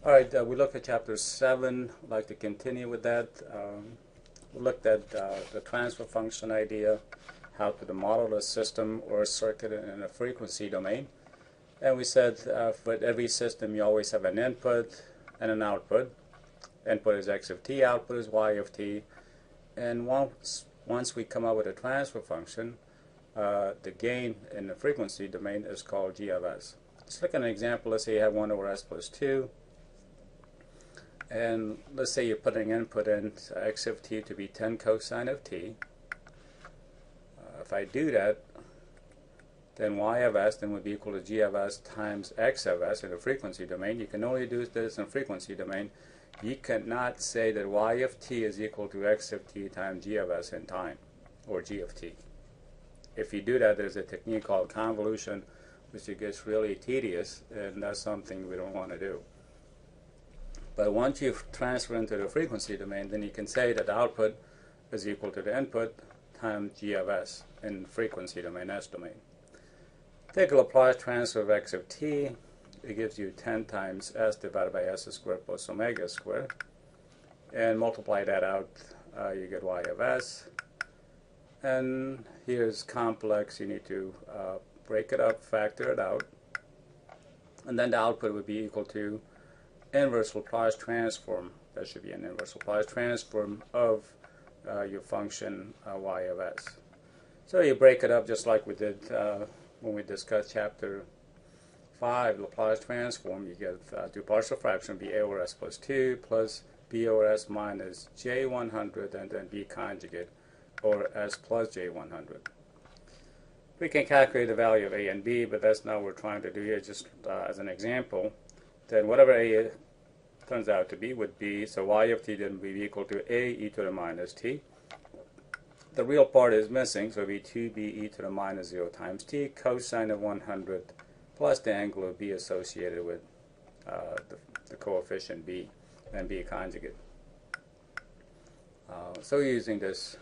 All right, we looked at chapter 7. I'd like to continue with that. We looked at the transfer function idea, how to model a system or a circuit in a frequency domain. And we said for every system you always have an input and an output. Input is x of t, output is y of t. And once we come up with a transfer function, the gain in the frequency domain is called g of s. Let's look at an example. Let's say you have 1 over s plus 2. And let's say you're putting input in x of t to be 10 cosine of t. If I do that, then y of s then would be equal to g of s times x of s in the frequency domain. You can only do this in frequency domain. You cannot say that y of t is equal to x of t times g of s in time, or g of t. If you do that, there's a technique called convolution, which gets really tedious, and that's something we don't want to do. But once you transfer into the frequency domain, then you can say that the output is equal to the input times g of s in frequency domain, s domain. Take a Laplace transfer of x of t. It gives you 10 times s divided by s squared plus omega squared. And multiply that out, you get y of s. And here's complex. You need to break it up, factor it out. And then the output would be equal to inverse Laplace transform. That should be an inverse Laplace transform of your function y of s. So you break it up just like we did when we discussed chapter 5, Laplace transform. You get two partial fraction, b a over s plus 2 plus b over s minus j100 and then b conjugate over s plus j100. We can calculate the value of a and b, but that's not what we're trying to do here. Just as an example, then whatever a turns out to be would be, so y of t then would be equal to a e to the minus t. The real part is missing, so it would be 2b e to the minus 0 times t, cosine of 100 plus the angle of b associated with the coefficient b and b conjugate. So we're using this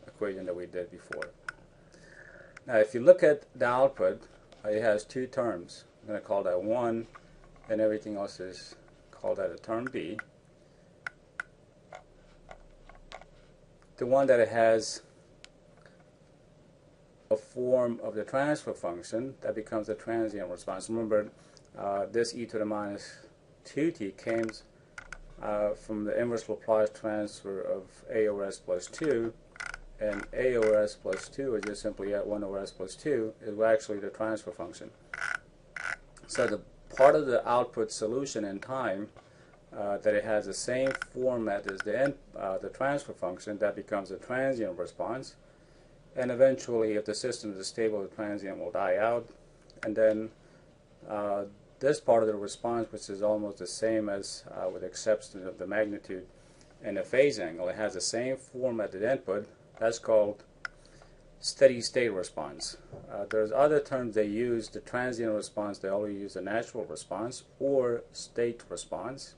equation that we did before. Now if you look at the output, it has two terms. I'm going to call that 1, and everything else is called that a term b. The one that it has a form of the transfer function, that becomes a transient response. Remember, this e to the minus 2t came from the inverse Laplace transfer of a over s plus 2, and a over s plus 2 is just simply 1 over s plus 2 is actually the transfer function. So the part of the output solution in time that it has the same format as the transfer function, that becomes a transient response. And eventually, if the system is stable, the transient will die out. And then this part of the response, which is almost the same as with the exception of the magnitude and the phase angle, it has the same format as the input. That's called steady state response. There's other terms they use. The transient response, they always use the natural response or state response.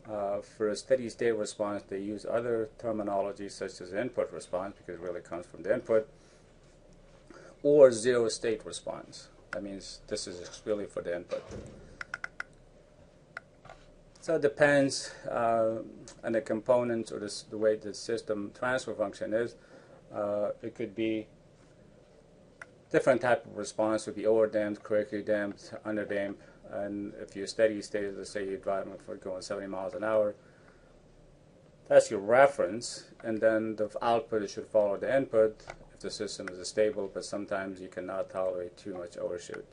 For a steady state response, they use other terminology such as input response, because it really comes from the input, or zero state response. That means this is really for the input. So it depends on the components or the way the system transfer function is. It could be different type of response. Would be overdamped, correctly damped, underdamped. And if you're steady state, let's say you're driving for going 70 miles an hour, that's your reference, and then the output should follow the input if the system is stable, but sometimes you cannot tolerate too much overshoot.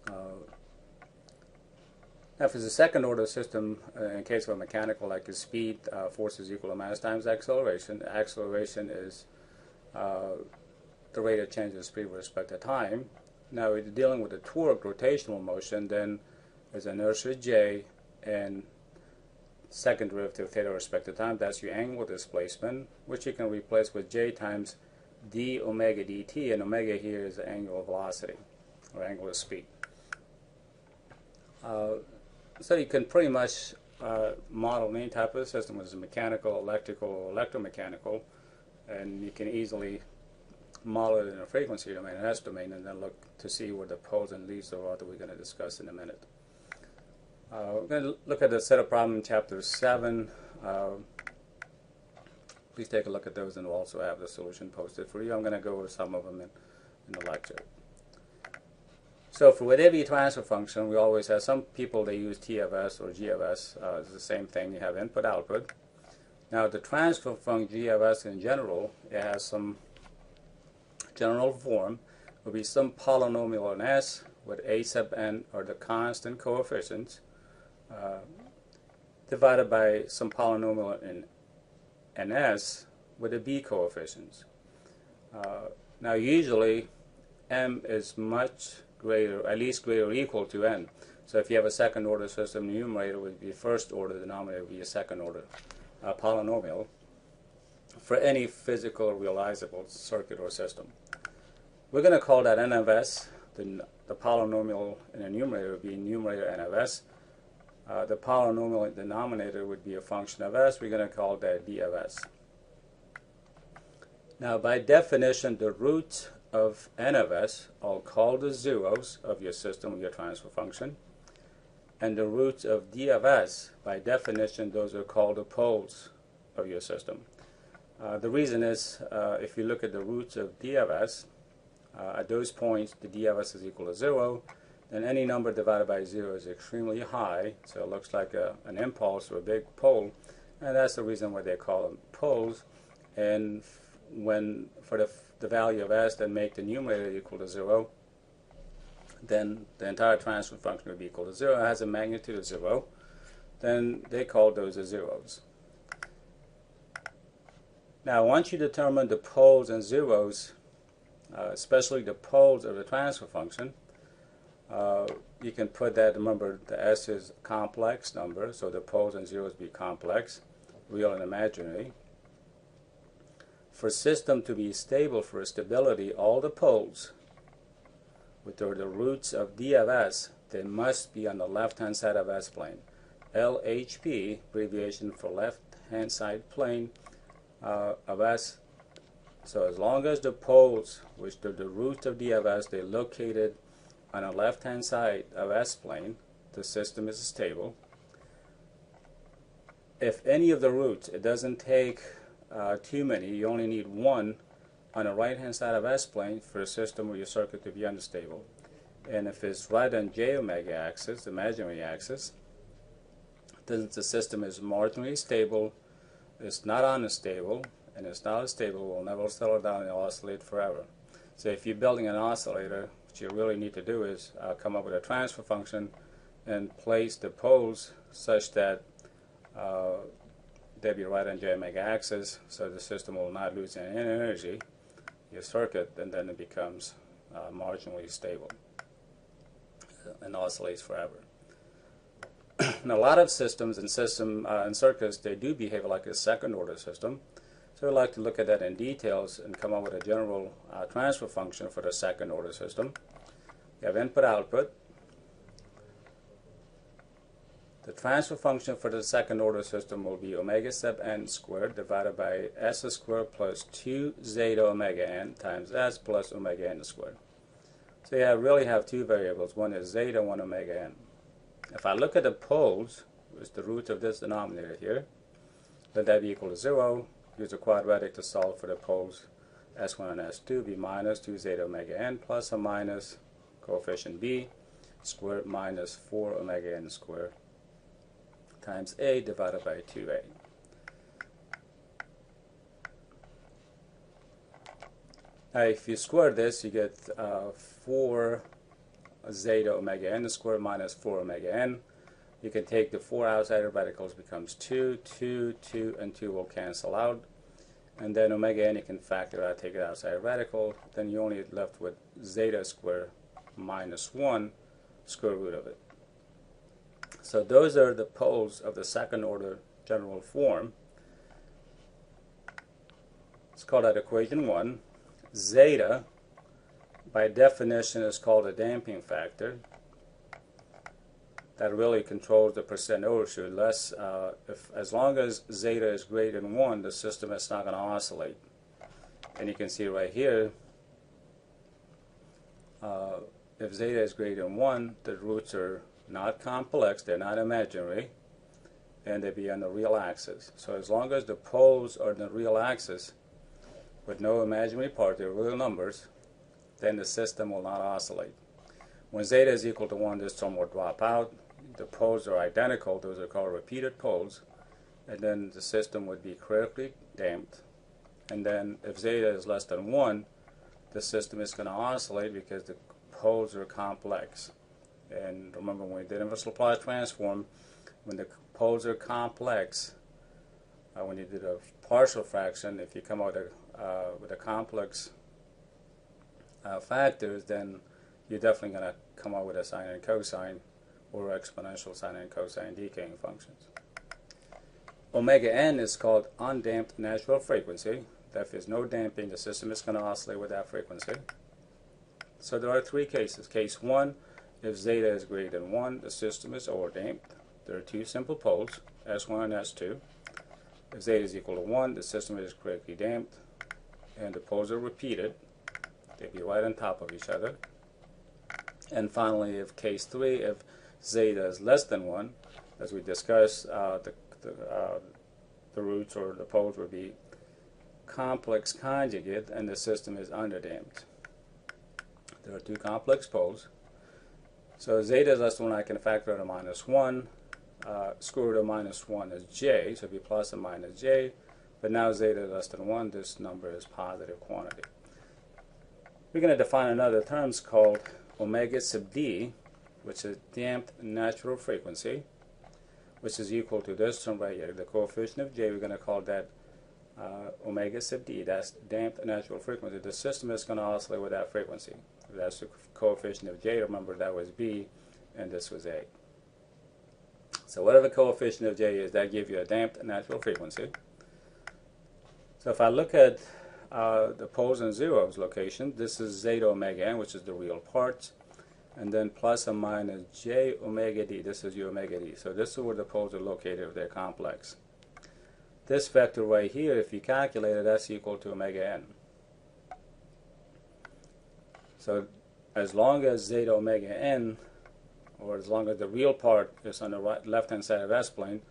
Now if it's a second order system, in case of a mechanical, like a speed, force is equal to mass times acceleration. Acceleration is the rate of change of speed with respect to time. Now, if you're dealing with a torque, rotational motion, then there's inertia J and second derivative theta with respect to time. That's your angular displacement, which you can replace with J times d omega dt, and omega here is the angular velocity or angular speed. So you can pretty much model any type of system, whether it's mechanical, electrical, or electromechanical, and you can easily model it in a frequency domain, an S domain, and then look to see where the poles and leads are that we're going to discuss in a minute. We're going to look at the set of problems in Chapter 7. Please take a look at those, and we'll also have the solution posted for you. I'm going to go over some of them in the lecture. So for whatever your transfer function, we always have some people, they use TFS or GFS. It's the same thing. You have input-output. Now the transfer function GFS in general, it has some general form. It will be some polynomial in S with a sub n or the constant coefficients divided by some polynomial in S with the b coefficients. Now usually m is much greater, at least greater or equal to n. So if you have a second order system, the numerator would be first order, the denominator would be a second order polynomial for any physical realizable circuit or system. We're going to call that n of s. The polynomial in the numerator would be numerator n of s. The polynomial denominator would be a function of s. We're going to call that d of s. Now by definition, the roots of n of s are called the zeros of your system, of your transfer function. And the roots of d of s, by definition, those are called the poles of your system. The reason is, if you look at the roots of d of s, at those points the d of s is equal to 0, then any number divided by 0 is extremely high, so it looks like an impulse or a big pole, and that's the reason why they call them poles. And when for the value of s, then make the numerator equal to 0, then the entire transfer function would be equal to 0. It has a magnitude of 0, then they call those the zeros. Now once you determine the poles and zeros, especially the poles of the transfer function, you can put that, remember the s is a complex number, so the poles and zeros be complex, real and imaginary. For a system to be stable, for stability, all the poles, which are the roots of d of s, they must be on the left-hand side of s-plane. LHP, abbreviation for left-hand side plane of s. So as long as the poles, which are the roots of d of s, they're located on the left-hand side of s-plane, the system is stable. If any of the roots, it doesn't take too many, you only need one on the right-hand side of s-plane for a system or your circuit to be unstable. And if it's right on j omega axis, the imaginary axis, then the system is marginally stable, it's not unstable, and it's not stable, will never settle down and oscillate forever. So if you're building an oscillator, what you really need to do is come up with a transfer function and place the poles such that they'll be right on j omega axis, so the system will not lose any energy, your circuit, and then it becomes marginally stable and oscillates forever. Now, a lot of systems and circuits, they do behave like a second order system. So I'd like to look at that in details and come up with a general transfer function for the second order system. You have input-output. The transfer function for the second order system will be omega sub n squared divided by s squared plus 2 zeta omega n times s plus omega n squared. So you really have two variables. One is zeta, one omega n. If I look at the poles, which is the root of this denominator here, let that be equal to 0. Use a quadratic to solve for the poles s1 and s2. Be minus 2 zeta omega n plus or minus coefficient b squared minus 4 omega n squared times a divided by 2a. Now if you square this, you get 4 zeta omega n squared minus 4 omega n. You can take the 4 outside radicals, becomes 2, 2, 2, and 2 will cancel out. And then omega n you can factor out, take it outside radical. Then you only left with zeta squared minus 1 square root of it. So those are the poles of the second order general form. Let's call that equation 1. Zeta, by definition, is called a damping factor. That really controls the percent overshoot. As long as zeta is greater than 1, the system is not going to oscillate. And you can see right here, if zeta is greater than 1, the roots are not complex, they're not imaginary, and they be on the real axis. So as long as the poles are on the real axis with no imaginary part, they're real numbers, then the system will not oscillate. When zeta is equal to 1, this term will drop out. The poles are identical, those are called repeated poles, and then the system would be critically damped. And then if zeta is less than 1, the system is going to oscillate because the poles are complex. And remember, when we did inverse Laplace transform, when the poles are complex, when you did a partial fraction, if you come out with a complex factors, then you're definitely going to come out with a sine and cosine or exponential sine and cosine decaying functions. Omega n is called undamped natural frequency. If there's no damping, the system is going to oscillate with that frequency. So there are three cases. Case 1, if zeta is greater than 1, the system is overdamped. There are two simple poles, S1 and S2. If zeta is equal to 1, the system is critically damped, and the poles are repeated. They'd be right on top of each other. And finally, if case 3, if zeta is less than 1, as we discussed, the roots or the poles would be complex conjugate, and the system is underdamped. There are two complex poles. So zeta is less than 1, I can factor out a minus 1. Square root of minus 1 is j, so it'd be plus or minus j. But now zeta is less than 1, this number is positive quantity. We're going to define another term called omega sub d, which is damped natural frequency, which is equal to this term right here. The coefficient of j, we're going to call that omega sub d. That's damped natural frequency. The system is going to oscillate with that frequency. If that's the coefficient of j, remember that was b, and this was a. So whatever the coefficient of j is, that gives you a damped natural frequency. So if I look at the poles and zeros location, this is zeta omega n, which is the real part, and then plus or minus j omega d, this is your omega d. So this is where the poles are located if they're complex. This vector right here, if you calculate it, that's equal to omega n. So as long as zeta omega n, or as long as the real part is on the left-hand side of S-plane,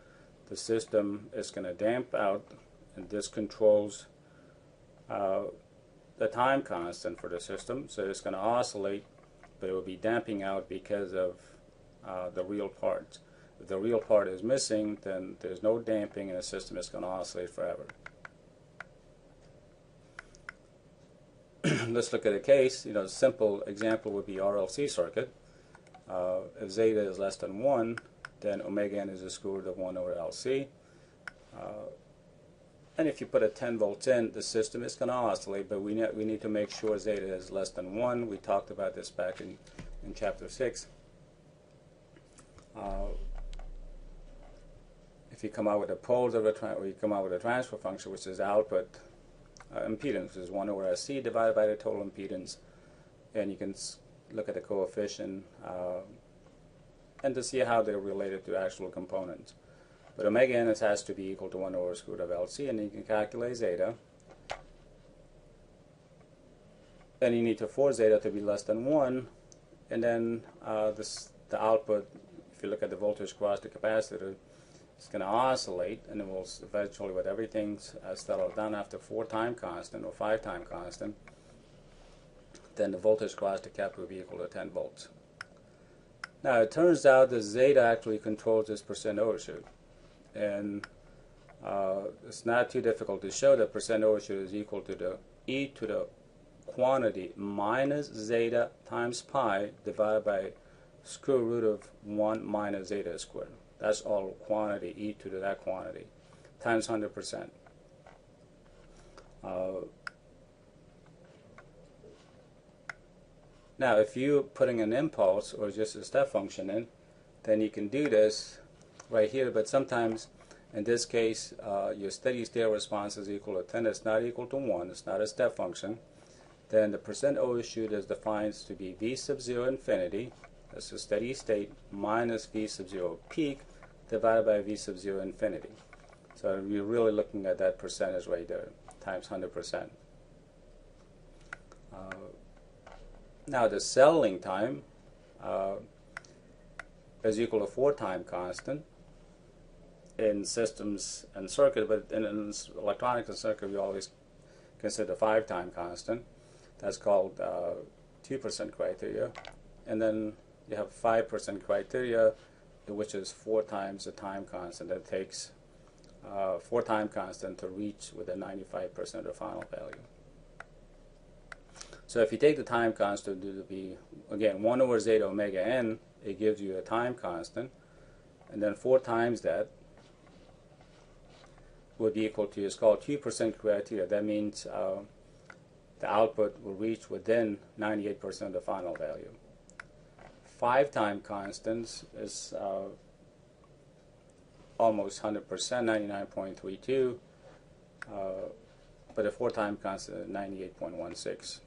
the system is going to damp out, and this controls the time constant for the system. So it's going to oscillate, but it will be damping out because of the real part. If the real part is missing, then there's no damping, and the system is going to oscillate forever. Let's look at a case. A simple example would be RLC circuit. If zeta is less than 1, then omega n is the square root of 1 over LC. And if you put a 10 volts in, the system is going to oscillate, but we need to make sure zeta is less than 1. We talked about this back in chapter 6. If you come out with the poles of or you come out with a transfer function, which is output impedance, which is 1 over SC divided by the total impedance, and you can look at the coefficient and to see how they're related to actual components. But omega n has to be equal to 1 over square root of LC, and you can calculate zeta. Then you need to force zeta to be less than 1, and then the output, if you look at the voltage across the capacitor, it's going to oscillate, and it will eventually, with everything's settled down after 4 time constant or 5 time constant, then the voltage across the cap will be equal to 10 volts. Now it turns out that zeta actually controls this percent overshoot, and it's not too difficult to show that percent overshoot is equal to the e to the quantity minus zeta times pi divided by square root of 1 minus zeta squared. That's all quantity, e to that quantity, times 100%. Now, if you're putting an impulse or just a step function in, then you can do this right here, but sometimes, in this case, your steady state response is equal to 10. It's not equal to 1. It's not a step function. Then the percent overshoot is defined to be v sub 0 infinity, that's a steady state, minus v sub 0 peak divided by v sub 0 infinity. So you're really looking at that percentage right there, times 100%. Now the settling time, is equal to 4 time constant in systems and circuit, but in electronics and circuit we always consider 5 time constant. That's called 2% criteria. And then you have 5% criteria, which is 4 times the time constant. It takes 4 time constant to reach within 95% of the final value. So if you take the time constant to be, again, 1 over zeta omega n, it gives you a time constant, and then 4 times that would be equal to, it's called 2% criteria. That means the output will reach within 98% of the final value. 5 time constants is almost 100%, 99.32, but a 4 time constant is 98.16.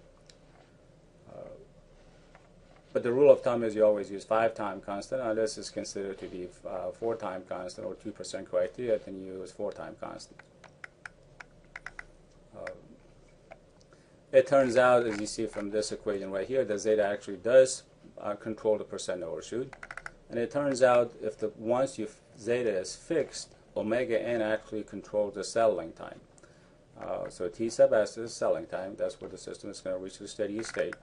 But the rule of thumb is you always use 5 time constant unless it's considered to be 4 time constant or 2% criteria, then you use 4 time constant. It turns out, as you see from this equation right here, that zeta actually does control the percent overshoot. And it turns out if once zeta is fixed, omega n actually controls the settling time. So T sub s is settling time. That's where the system is going to reach the steady state.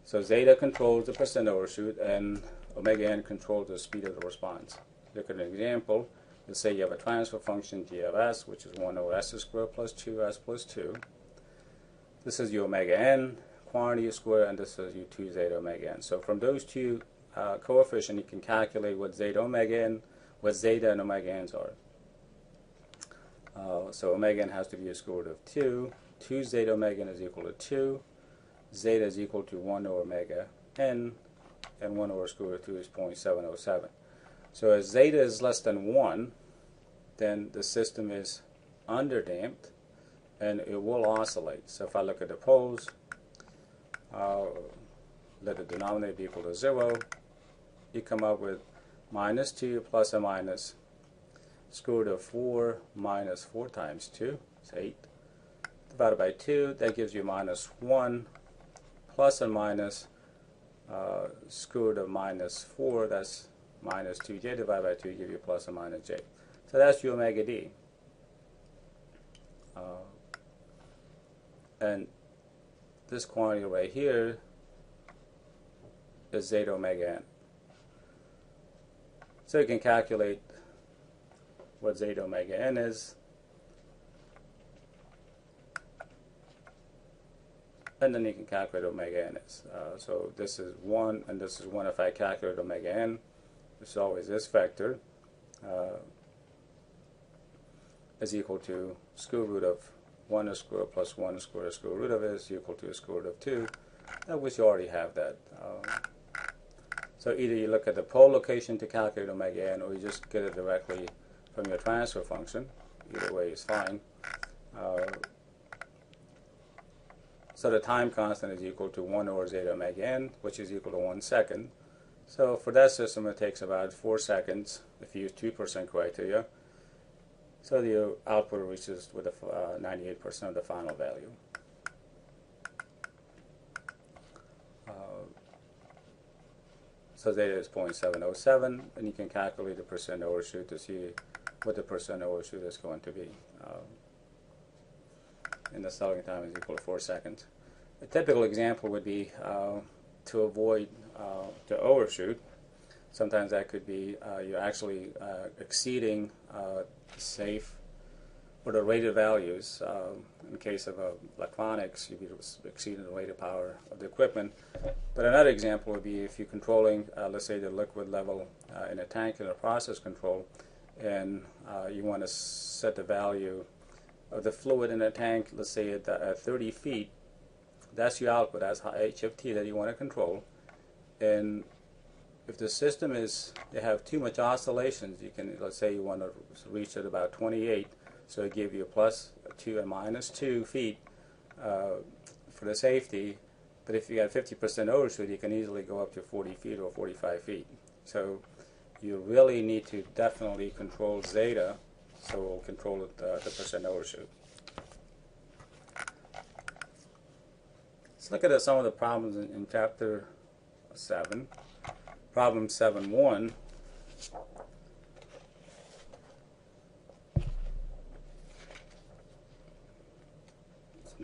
So zeta controls the percent overshoot, and omega n controls the speed of the response. Look at an example. Let's say you have a transfer function g of s, which is 1 over s squared plus 2s plus 2. This is your omega n quantity square, and this is your 2 zeta omega n. So from those two coefficients, you can calculate what zeta and omega n's are. So omega n has to be a square root of 2. 2 zeta omega n is equal to 2. Zeta is equal to 1 over omega n, and 1 over square root of 2 is 0.707. So as zeta is less than 1, then the system is underdamped, and it will oscillate. So if I look at the poles, let the denominator be equal to 0, you come up with minus 2 plus or minus square root of 4 minus 4 times 2, it's 8, divided by 2, that gives you minus 1, plus or minus square root of minus 4, that's minus 2j, divided by 2 give you plus or minus j. So that's your omega d. And this quantity right here is zeta omega n. So you can calculate what zeta omega n is, and then you can calculate omega n is. So this is 1 and this is 1. If I calculate omega n, it's always this vector is equal to square root of 1 square plus 1 square root of it is equal to square root of 2, which you already have that. So either you look at the pole location to calculate omega n, or you just get it directly from your transfer function. Either way is fine. So the time constant is equal to 1 over zeta omega n, which is equal to 1 second. So for that system, it takes about 4 seconds if you use 2% criteria. So the output reaches with 98% of the final value. So zeta is 0.707, and you can calculate the percent overshoot to see what the percent overshoot is going to be. And the settling time is equal to 4 seconds. A typical example would be to avoid the overshoot. Sometimes that could be you're actually exceeding the safe or the rated values. In case of electronics, you'd be exceeding the rated power of the equipment. But another example would be if you're controlling, let's say, the liquid level in a tank in a process control, and you want to set the value of the fluid in a tank, let's say at 30 feet. That's your output, that's HFT that you want to control. And if the system they have too much oscillations, you can, let's say you want to reach at about 28, so it give you plus 2 and minus 2 feet for the safety. But if you got 50% overshoot, you can easily go up to 40 feet or 45 feet. So you really need to definitely control zeta, so we'll control the percent overshoot. Let's look at some of the problems in chapter 7. problem 7.1,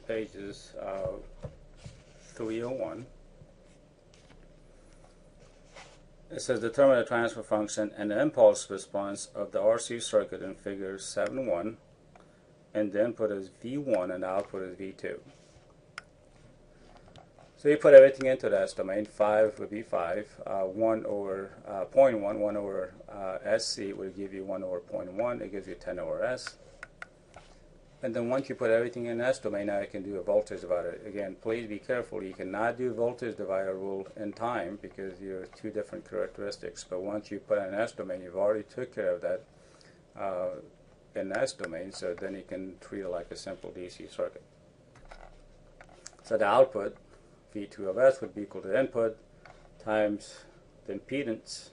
pages 301. It says determine the transfer function and the impulse response of the RC circuit in figure 7.1, and the input is V1 and the output is V2. So you put everything into the S domain. 5 would be 5, 1 over 0.1, 1 over SC will give you 1 over 0.1, it gives you 10 over S. And then once you put everything in S domain, now you can do a voltage divider. Again, please be careful. You cannot do voltage divider rule in time because you're two different characteristics. But once you put in S domain, you've already took care of that in S domain, so then you can treat it like a simple DC circuit. So the output, V2 of S, would be equal to the input times the impedance,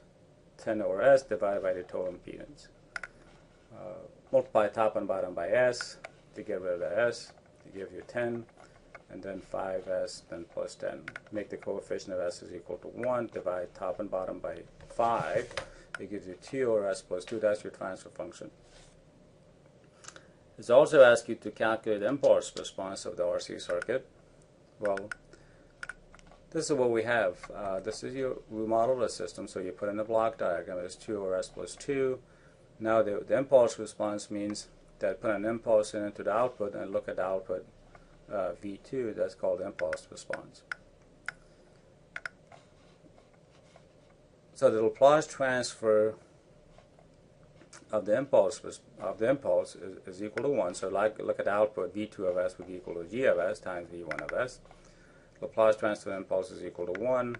10 over S, divided by the total impedance. Multiply top and bottom by S to get rid of the S, to give you 10, and then 5S, then plus 10. Make the coefficient of S is equal to 1, divide top and bottom by 5, it gives you 2 over S plus 2, that's your transfer function. It's also asked you to calculate the impulse response of the RC circuit. Well, this is what we have. This is your remodel the system, so you put in the block diagram, it's 2 over S plus 2. Now the impulse response means that put an impulse into the output and look at the output V2, that's called impulse response. So the Laplace transfer of the impulse is equal to 1. So look at the output, V2 of S would be equal to G of S times V1 of S. Laplace transfer of the impulse is equal to 1,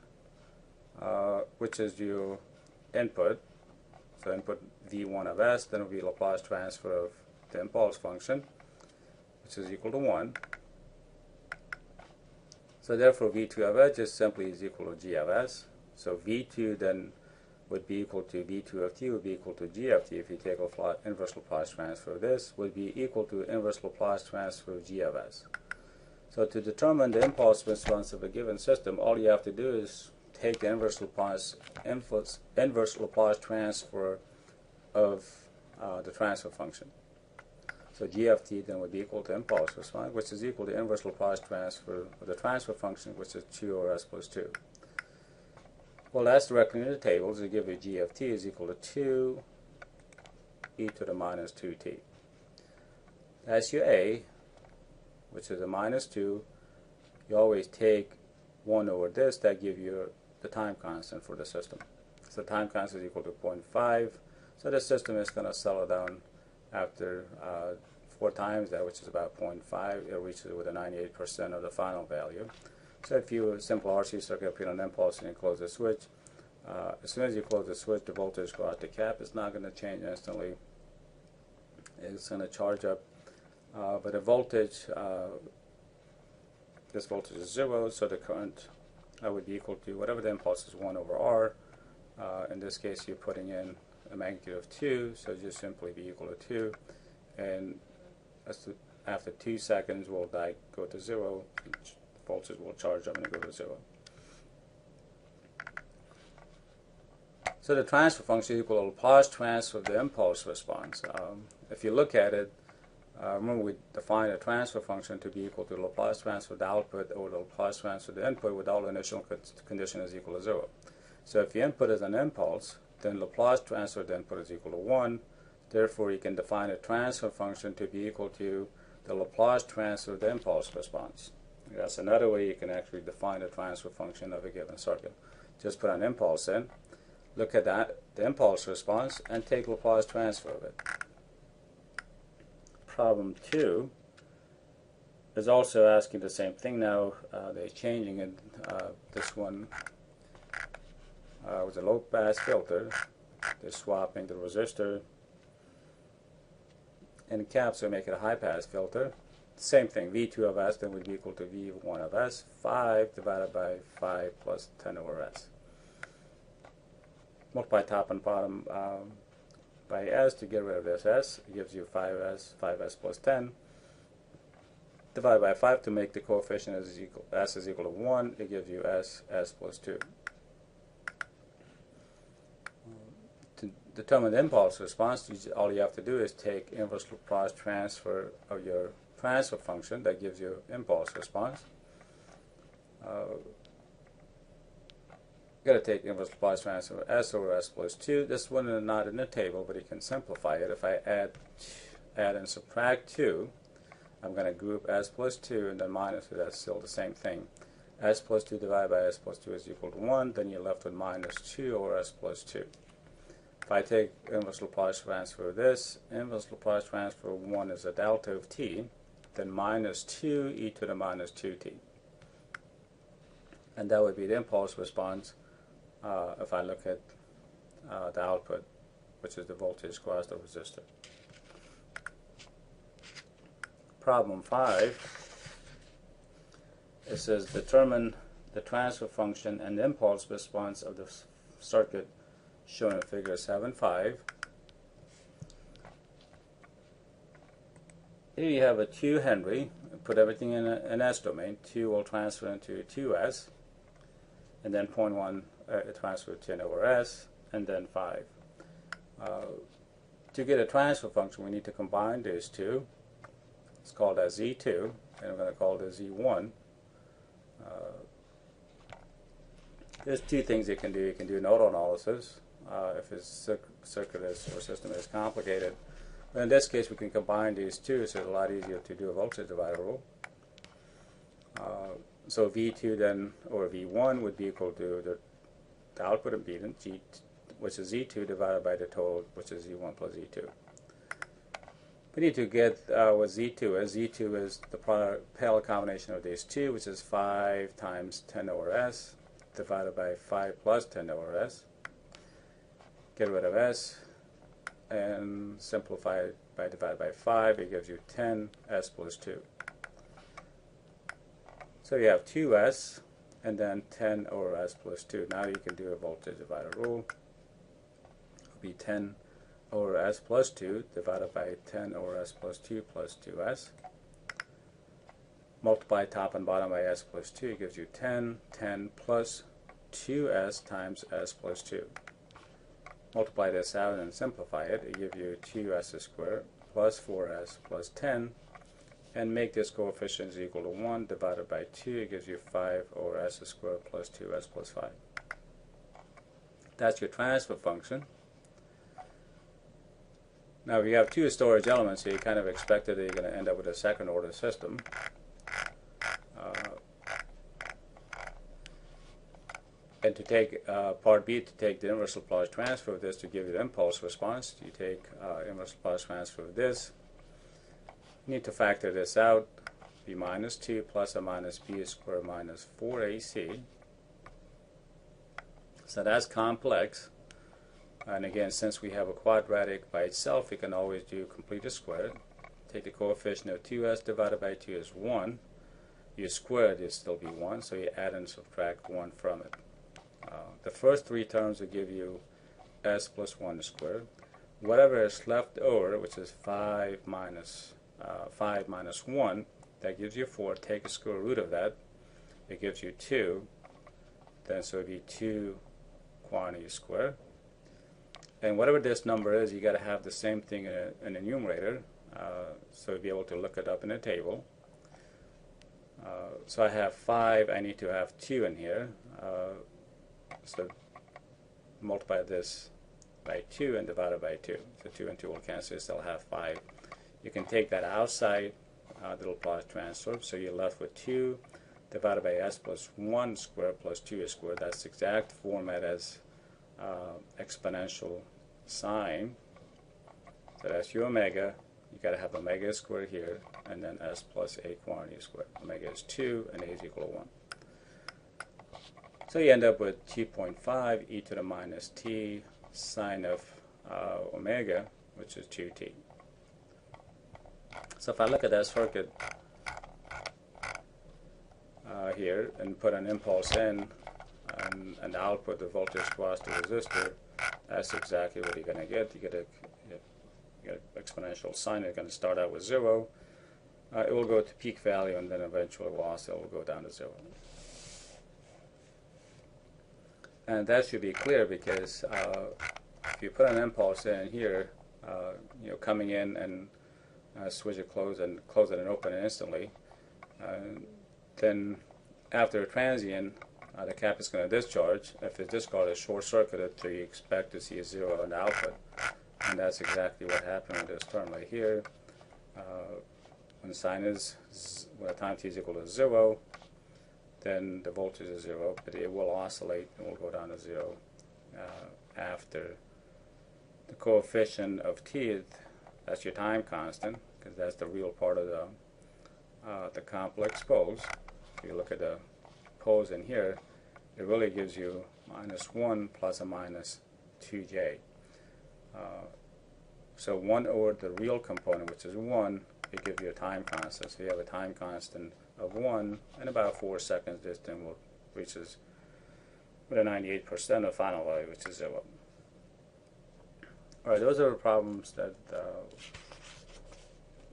which is your input. So input V1 of S, then it will be Laplace transfer of the impulse function, which is equal to 1. So therefore V2 of S just simply is equal to G of S. So V2 then would be equal to V2 of T would be equal to G of T if you take inverse Laplace transfer of this, would be equal to inverse Laplace transfer of G of S. So to determine the impulse response of a given system, all you have to do is take the inverse Laplace transfer of the transfer function. So G of T then would be equal to impulse response, which is equal to inverse Laplace transfer of the transfer function, which is 2 over S plus 2. Well, that's directly in the tables. They give you G of T is equal to 2 e to the minus 2t. That's your A, which is a minus 2. You always take 1 over this, that gives you the time constant for the system. So time constant is equal to 0.5. So the system is going to settle down after 4 times that, which is about 0.5. It reaches with a 98% of the final value. So if you simple RC circuit, put an impulse and you close the switch, as soon as you close the switch, the voltage goes out the cap. It's not going to change instantly. It's going to charge up. But the voltage, this voltage is 0, so the current would be equal to whatever the impulse is, 1 over R. In this case, you're putting in a magnitude of 2, so just simply be equal to 2. And after 2 seconds, will go to 0. Voltage will charge up and go to 0. So the transfer function is equal to Laplace transfer of the impulse response. If you look at it, remember we defined a transfer function to be equal to the Laplace transfer of the output over the Laplace transfer of the input with all initial condition is equal to 0. So if your input is an impulse, then Laplace transfer of the input is equal to 1. Therefore, you can define a transfer function to be equal to the Laplace transfer of the impulse response. That's another way you can actually define the transfer function of a given circuit. Just put an impulse in, look at that, the impulse response, and take Laplace transfer of it. Problem 2 is also asking the same thing now. They're changing it. This one was a low pass filter. They're swapping the resistor and the cap, so make it a high pass filter. Same thing, V2 of S then would be equal to V1 of S, 5 divided by 5 plus 10 over S. Multiply top and bottom by S to get rid of this S. It gives you 5S plus 10. Divide by 5 to make the coefficient S is equal to 1. It gives you S plus 2. determine the impulse response, all you have to do is take inverse Laplace transfer of your transfer function that gives you impulse response. Got to take inverse Laplace transfer of s over s plus 2. This one is not in the table, but you can simplify it. If I add and subtract 2, I'm going to group s plus 2 and then minus 2. That's still the same thing. S plus 2 divided by s plus 2 is equal to 1. Then you're left with minus 2 over s plus 2. If I take inverse Laplace transfer of this, inverse Laplace transfer of 1 is a delta of t, then minus 2 e to the minus 2t. And that would be the impulse response if I look at the output, which is the voltage across the resistor. Problem 5, it says determine the transfer function and the impulse response of the circuit shown in figure 7.5. Here you have a 2 Henry, put everything in an S domain. 2 will transfer into 2S, and then 0.1 transfer 10 over S, and then 5. To get a transfer function, we need to combine these two. It's called as Z2, and I'm going to call this Z1. There's two things you can do. You can do nodal analysis if his circuit or system is complicated. But in this case, we can combine these two, so it's a lot easier to do a voltage divider rule. So V2 then, or V1 would be equal to the output impedance, which is Z2 divided by the total, which is Z1 plus Z2. We need to get what Z2 is. Z2 is the parallel combination of these two, which is 5 times 10 over S divided by 5 plus 10 over S. Get rid of S and simplify it by divided by 5. It gives you 10 S plus 2. So you have 2S and then 10 over S plus 2. Now you can do a voltage divider rule. It will be 10 over S plus 2 divided by 10 over S plus 2 plus 2S. Multiply top and bottom by S plus 2. It gives you 10 plus 2S times S plus 2. Multiply this out and simplify it. It gives you 2S squared plus 4S plus 10. And make this coefficient equal to 1 divided by 2. It gives you 5 over S squared plus 2S plus 5. That's your transfer function. Now, if you have two storage elements, so you kind of expected that you're going to end up with a second order system. And to take part B, to take the inverse Laplace transfer of this to give you the impulse response, you take inverse Laplace transfer of this. You need to factor this out. B minus 2 plus or minus B squared minus 4AC. So that's complex. And again, since we have a quadratic by itself, we can always do complete a square. Take the coefficient of 2S divided by 2 is 1. You square it, it'll still be 1, so you add and subtract 1 from it. The first three terms will give you S plus 1 squared. Whatever is left over, which is 5 minus 1, that gives you 4. Take the square root of that. It gives you 2. Then so it would be 2 quantity squared. And whatever this number is, you got to have the same thing in the numerator, so you'll be able to look it up in a table. So I have 5. I need to have 2 in here. So multiply this by 2 and divide it by 2. So 2 and 2 will cancel. You still have 5. You can take that outside the Laplace transform. So you're left with 2 divided by S plus 1 squared plus 2 squared. That's the exact format as exponential sign. So that's your omega. You got to have omega squared here, and then S plus A quantity squared. Omega is 2 and A is equal to 1. So you end up with 2.5 e to the minus t sine of omega, which is 2t. So if I look at that circuit here and put an impulse in and output the voltage across the resistor, that's exactly what you're going to get. You get an exponential sign. It's going to start out with 0. It will go to peak value, and then eventually loss, it will go down to 0. And that should be clear because if if you put an impulse in here, coming in and switch it close it and open it instantly, then after a transient, the cap is going to discharge. If the discard is short-circuited, so you expect to see a 0 on the output. And that's exactly what happened with this term right here. When the time t is equal to 0, then the voltage is 0, but it will oscillate and will go down to 0 after the coefficient of t. That's your time constant, because that's the real part of the complex poles. If you look at the poles in here, it really gives you -1 plus or minus 2j. So 1 over the real component, which is 1, it gives you a time constant. So you have a time constant of 1, and about 4 seconds this thing will reaches with a 98% of final value, which is 0. Alright, those are the problems that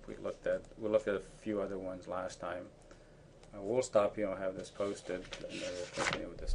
we looked at. We looked at a few other ones last time. We'll stop here and have this posted, and then we'll continue with this.